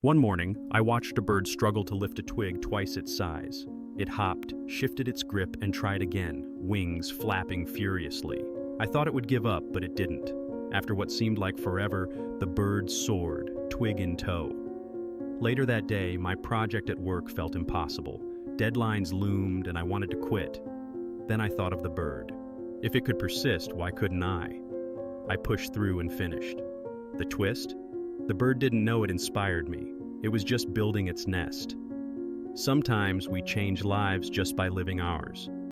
One morning, I watched a bird struggle to lift a twig twice its size. It hopped, shifted its grip, and tried again, wings flapping furiously. I thought it would give up, but it didn't. After what seemed like forever, the bird soared, twig in tow. Later that day, my project at work felt impossible. Deadlines loomed, and I wanted to quit. Then I thought of the bird. If it could persist, why couldn't I? I pushed through and finished. The twist? The bird didn't know it inspired me. It was just building its nest. Sometimes we change lives just by living ours.